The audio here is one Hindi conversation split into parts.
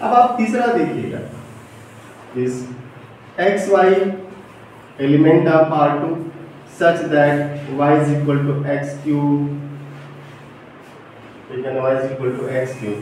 अब आप तीसरा देखिएगा, this x y element of R2 such that y is equal to x cube, ठीक है ना, y is equal to x cube।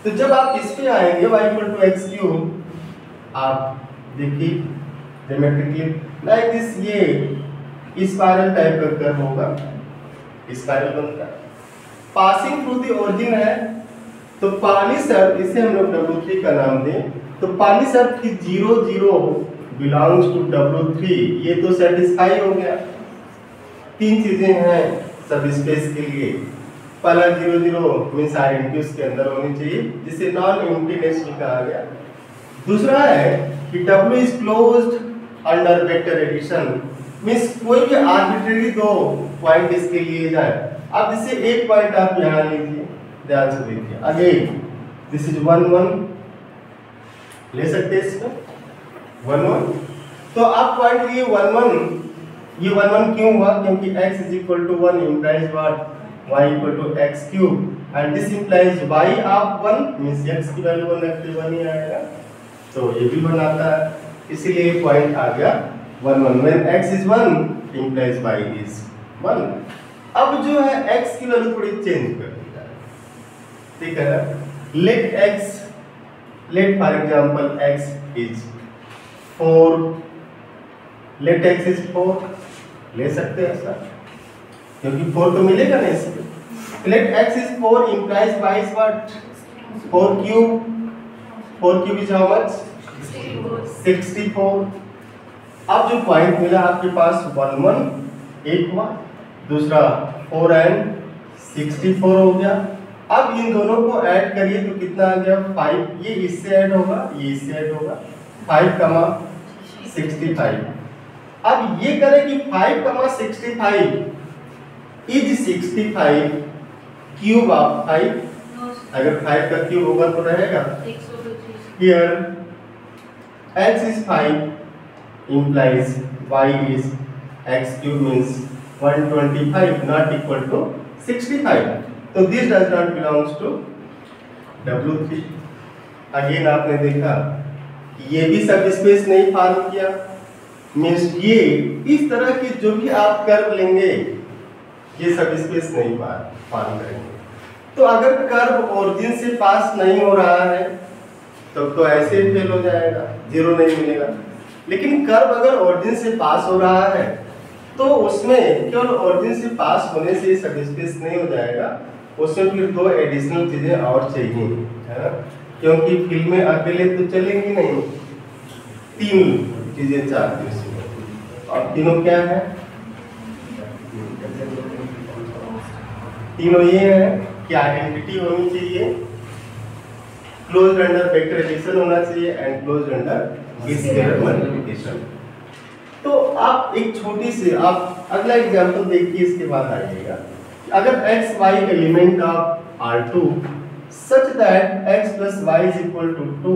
तो जब आप इस पे आएंगे y equal to x cube, आप देखिए ज्योमेट्रिकली लाइक दिस, ये स्पाइरल टाइप का कर्व होगा, स्पाइरल बनता है, पासिंग थ्रू द ओरिजिन है। तो पहली शर्त, इसे हम लोग W3 का नाम दें, तो पहली शर्त की 0 0 बिलोंग्स टू W3, ये तो सेटिस्फाई हो गया। तीन चीजें हैं सब स्पेस के लिए, पहला 0 0 मीन्स आइडेंटिटी उसके अंदर होनी चाहिए, जिसे नॉन एम्प्टीनेस भी कहा गया। दूसरा है कि W is closed under vector addition, means कोई भी आर्बिट्रेरी दो पॉइंट इसके लिए जाए। अब जैसे एक पॉइंट आप यहाँ लीजिए, ध्यान से देखिए, अगेन दिस इज 1 1 ले सकते हैं इसमें 1 1। तो आप पॉइंट लिए 1 1, ये 1 1 क्यों हुआ? क्योंकि x is equal to 1 implies what? y equal to x cube and this implies y of 1 means x की वैल्यू 1 रखते 1 ही आएगा, तो ये भी 1 आता है, इसीलिए पॉइंट आ गया 1 1। when x is 1 implies y is 1। अब जो है x की वैल्यू थोड़ी चेंज कर दी जाए, ठीक है ना। let for example x is 4, let x is 4 ले सकते हैं ऐसा, क्योंकि 4 तो मिलेगा नहीं इसमें। let x is 4 implies y is what? 4 cube, 4 cube is how much? 64। अब जो पॉइंट मिला आपके पास 1 1 एक हुआ, दूसरा 4 and 64 हो गया। अब इन दोनों को ऐड करिए तो कितना आ गया? 5, ये इससे ऐड होगा, ये इससे ऐड होगा, 5 65। अब ये करें कि 5 65 इज 65 क्यूब ऑफ 5, अगर 5 का क्यूब होगा तो रहेगा here x is 5 implies y is x cube means 125 not equal to 65, तो this does not belongs to W3। Again आपने देखा ये भी सब स्पेस नहीं फॉर्म किया, मीन्स ये इस तरह की जो भी आप कर्व लेंगे ये सब स्पेस नहीं फॉर्म करेंगे। तो अगर कर्व ओरिजिन से पास नहीं हो रहा है तब तो ऐसे ही फेल हो जाएगा, 0 नहीं मिलेगा। लेकिन कर्व अगर ओरिजिन से पास हो रहा है तो उसमें केवल ओरिजिन से पास होने से सब स्पेस नहीं हो जाएगा, उसमें फिर 2 एडिशनल चीजें और चाहिए, है ना, क्योंकि फिल्में अकेले तो चलेंगी नहीं, 3 चीजें चाहती हैं उसमें। और तीनों क्या है? तीनों ये है कि आइडेंटिटी होनी चाहिए, क्लोज्ड अंडर वेक्टर एडिशन होना चाहिए and closed under scalar multiplication. तो आप एक छोटी सी आप अगला एग्जांपल देखिए, इसके बाद आइएगा। अगर x y element of R2 such that x plus y is equal to 2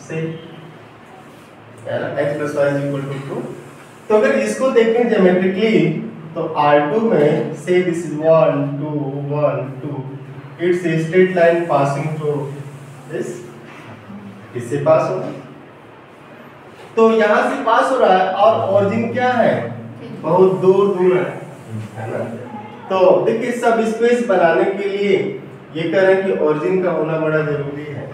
से, है ना, x plus y is equal to 2, तो अगर इसको देखें ज्योमेट्रिकली तो R2 में से this is 1 2 1 2, it's a straight line passing through this, इससे पास हो रहा है, तो यहाँ से पास हो रहा है और ओरिजिन क्या है? बहुत दूर दूर है ना। तो देखिए सब स्पेस बनाने के लिए ये कह रहे हैं कि ओरिजिन का होना बड़ा जरूरी है,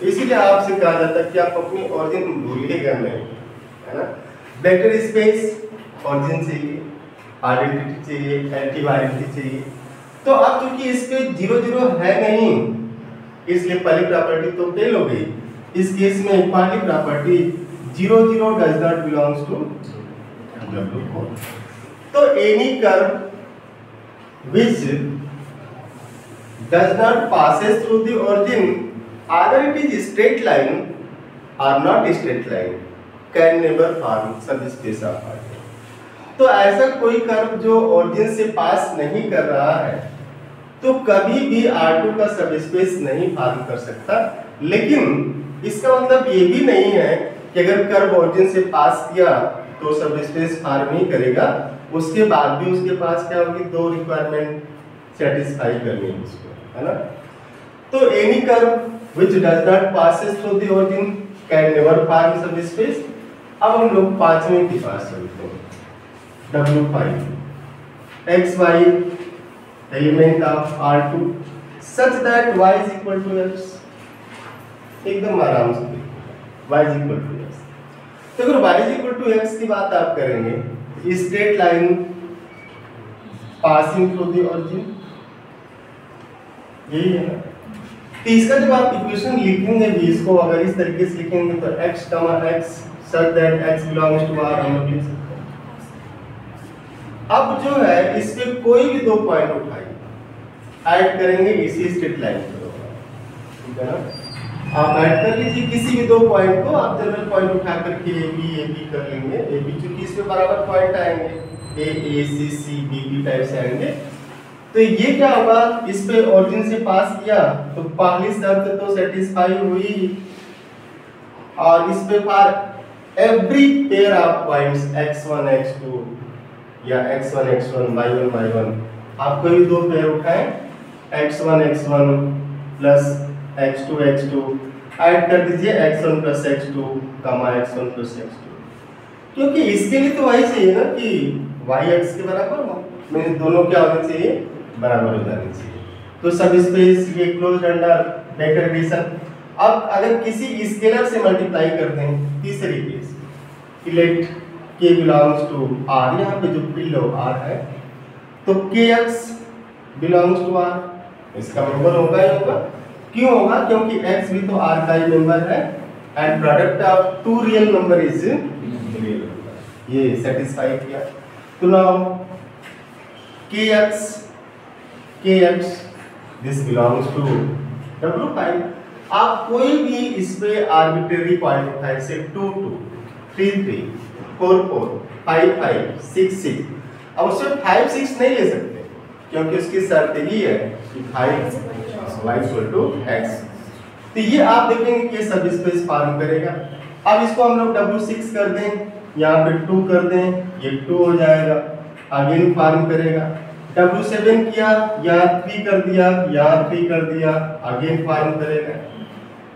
इसीलिए आपसे कहा जाता है कि आप अपनी ओरिजिन भूलिएगा नहीं, है ना। वेक्टर स्पेस ओरिजिन चाहिए, आइडेंटिटी चाहिए, एंटी आइडेंटिटी चाहिए। तो अब क्योंकि इस पे 0 0 है नहीं, इसलिए पहली प्रॉपर्टी तो फेल हो गई। इस केस में पहली property 0 0 does not belongs to W4। तो any curve which does not passes through the origin, either it is straight line or not straight line, can never form subspace of R2। तो ऐसा कोई कर्व जो ओरिजिन से पास नहीं कर रहा है तो कभी भी R2 का सबस्पेस नहीं फॉर्म कर सकता। लेकिन इसका मतलब ये भी नहीं है कि अगर कर्व ओरिजिन से पास किया तो सबस्पेस फॉर्म ही करेगा, उसके बाद भी उसके पास क्या होगी? 2 रिक्वायरमेंट सेटिस्फाई करनी है उसको, है ना। तो any curve which does not passes through the origin can never form subspace. अब हम लोग पांचवें के पास चलते हैं। W5 xy element of R2 such that y is equal to x, एकदम आराम से y is equal to x। तो अगर y is equal to x की बात आप करेंगे, straight line passing through the origin, यही है ना। तो इसका जब आप इक्वेशन लिखेंगे भी, इसको अगर इस तरीके से लिखेंगे तो x, x such that x belongs to R हम लोग लिख सकते हैं। अब जो है इस पे कोई भी दो पॉइंट उठाइए, ऐड करेंगे इसी स्ट्रेट लाइन पर, ठीक है ना। आप ऐड कर लीजिए किसी भी दो पॉइंट को, आप जनरल पॉइंट उठा करके ए बी कर लेंगे। ए बी चूंकि इसमें बराबर पॉइंट आएंगे, ए सी सी बी टाइप से आएंगे। तो ये क्या होगा, इस पे ओरिजिन से पास किया तो पहली शर्त तो सेटिस्फाई हुई, और इस पे for every pair of points x1 x2 या x1 x1 y1 y1 आप कोई भी दो पेयर उठाएं, x1 x1 plus x2 x2 add कर दीजिए x1 plus x2 x1 plus x2, क्योंकि इसके लिए तो वही चाहिए ना कि y x के बराबर हो, मींस दोनों क्या होने चाहिए, बराबर हो जाने चाहिए। तो सब स्पेस ये क्लोज्ड अंडर वेक्टर एडिशन। अब अगर किसी स्केलर से मल्टीप्लाई करते हैं, तीसरी case let k belongs to r, यहाँ पे जो बिलो r है तो kx बिलोंग्स टू r, इसका मेंबर होगा ही होगा। क्यों होगा, क्योंकि x भी तो r का ही मेंबर है, and product of two real number is real number, ये सेटिस्फाई किया। तो now kx this belongs to W5। आप कोई भी इस पे आर्बिट्रेरी पॉइंट उठाए, जैसे 2 2 3 3 4 4 5 5 6 6, अब उसमें 5 6 नहीं ले सकते क्योंकि उसकी शर्त ही है कि 5 y इक्वल टू x। तो ये आप देखेंगे कि सब स्पेस फॉर्म करेगा। अब इसको हम लोग W6 कर दें, यहाँ पे 2 कर दें, ये 2 हो जाएगा, अगेन फॉर्म करेगा। W7 किया, यहाँ 3 कर दिया, यहाँ 3 कर दिया, अगेन फॉर्म करेगा।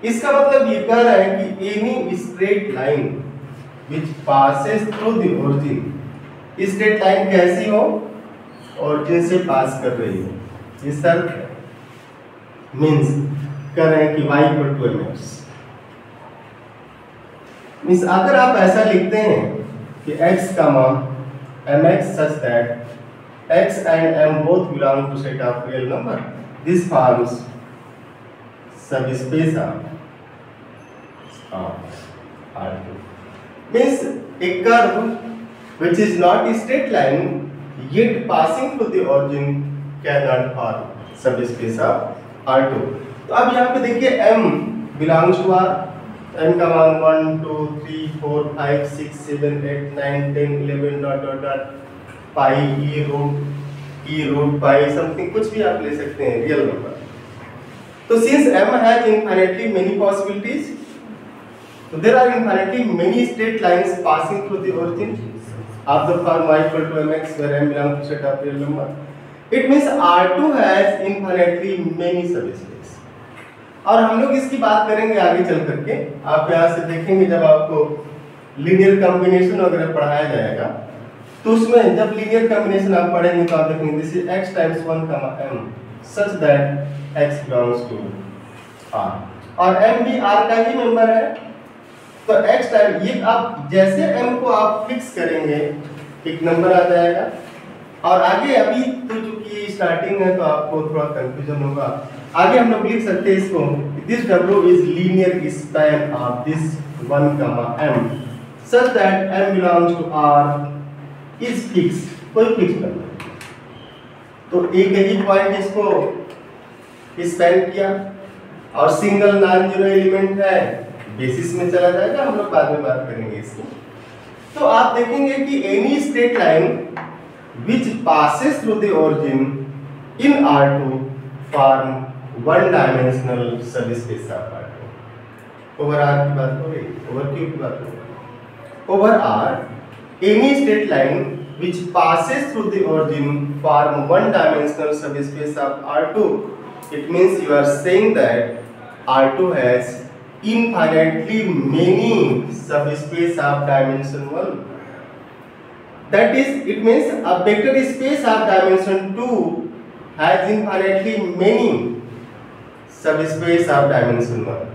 इसका मतलब ये कह रहा है कि any straight line which passes through the origin, straight line कैसी हो, ओरिजिन से पास कर रही हो, ये शर्त है। मींस कह रहे हैं कि y equal to mx। Means अगर आप ऐसा लिखते हैं कि x mx such that x and m both belong to set of real number, this forms subspace of R2. Means a curve which is not a straight line yet passing through the origin cannot form subspace of R2। तो अब यहाँ पे देखिए m belongs to R, m का मान 1 2 3 4 5 6 7 8 9 10 11 डॉट डॉट डॉट पाई e रूट पाई समथिंग, कुछ भी आप ले सकते हैं रियल नंबर। तो since m has infinitely many possibilities, so there are infinitely many straight lines passing through the origin of the form y equal to mx where m belongs to set of real number. It means R2 has infinitely many subspace। और हम लोग इसकी बात करेंगे आगे चल करके, आप यहाँ से देखेंगे जब आपको लीनियर कॉम्बिनेशन वगैरह पढ़ाया जाएगा, तो उसमें जब लीनियर कॉम्बिनेशन आप पढ़ेंगे तो आप देखेंगे this is x times 1 m such that x belongs to r, और m भी r का ही मेंबर है। तो x टाइम ये आप जैसे m को आप फिक्स करेंगे एक नंबर आ जाएगा, और आगे अभी तो चूंकि स्टार्टिंग है तो आपको थोड़ा कंफ्यूजन होगा। आगे हम लोग लिख सकते हैं इसको, this w is linear span of this 1 m such that m belongs to r is fix, कोई फिक्स नंबर। तो एक ही पॉइंट इसको स्पैन किया, और सिंगल नॉन जीरो एलिमेंट है, बेसिस में चला जाएगा, हम लोग बाद में बात करेंगे इसकी। तो आप देखेंगे कि any straight line which passes through the origin in R2 form one dimensional subspace of R2। Over R की बात हो रही, ओवर Q की बात हो रही। Over R any straight line which passes through the origin form one dimensional subspace of R2। It means you are saying that R2 has infinitely many subspace of dimension 1. That is, it means a vector space of dimension 2 has infinitely many subspace of dimension 1.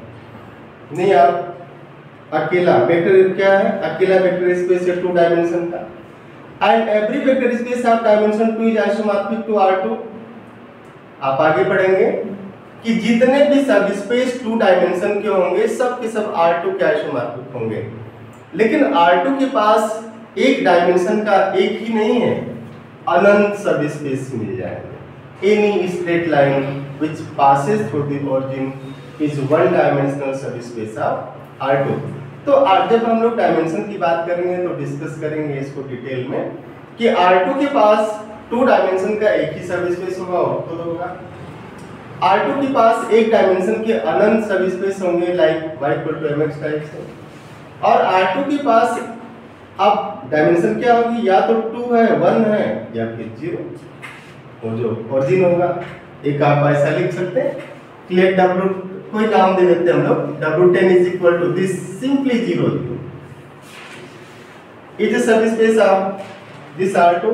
नहीं, आप अकेला वेक्टर क्या है, अकेला वेक्टर स्पेस है 2 डायमेंशन का, and every vector space of dimension 2 is isomorphic to R2. आप आगे पढ़ेंगे कि जितने भी सब स्पेस 2 डायमेंशन के होंगे सब के सब R2 के आइसोमॉर्फिक होंगे, लेकिन R2 के पास एक डायमेंशन का एक ही नहीं है, अनंत सब स्पेस मिल जाएंगे. Any straight line which passes through the origin is one dimensional सब स्पेस ऑफ R2. तो जब हम लोग डायमेंशन की बात करेंगे तो डिस्कस करेंगे इसको डिटेल में कि R2 के पास 2 डायमेंशन का एक ही सब स्पेस होगा, ऑर्थो होगा. R2 के पास एक डायमेंशन के अनंत सब स्पेस होंगे लाइक y = mx टाइप से, और R2 के पास अब डायमेंशन क्या होगी, या तो 2 है, 1 है, या फिर 0, वो जो ओरिजिन होगा. एक आप ऐसा लिख सकते हैं, लेट W कोई नाम दे देते हैं हम लोग, W10 is equal to this simply 0 0. It is subspace of this R2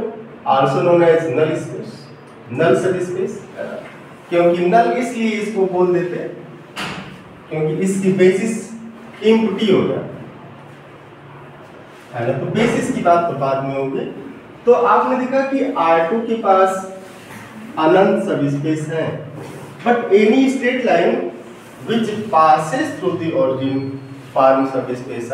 also known as null space, null subspace. क्योंकि नल इसलिए इसको बोल देते हैं क्योंकि इसकी बेसिस इम्प्टी हो जाए है ना. तो बेसिस की बात तो बाद में होगी. तो आपने देखा कि R2 के पास अनंत सबस्पेस है, but any straight line which passes through the origin forms subspace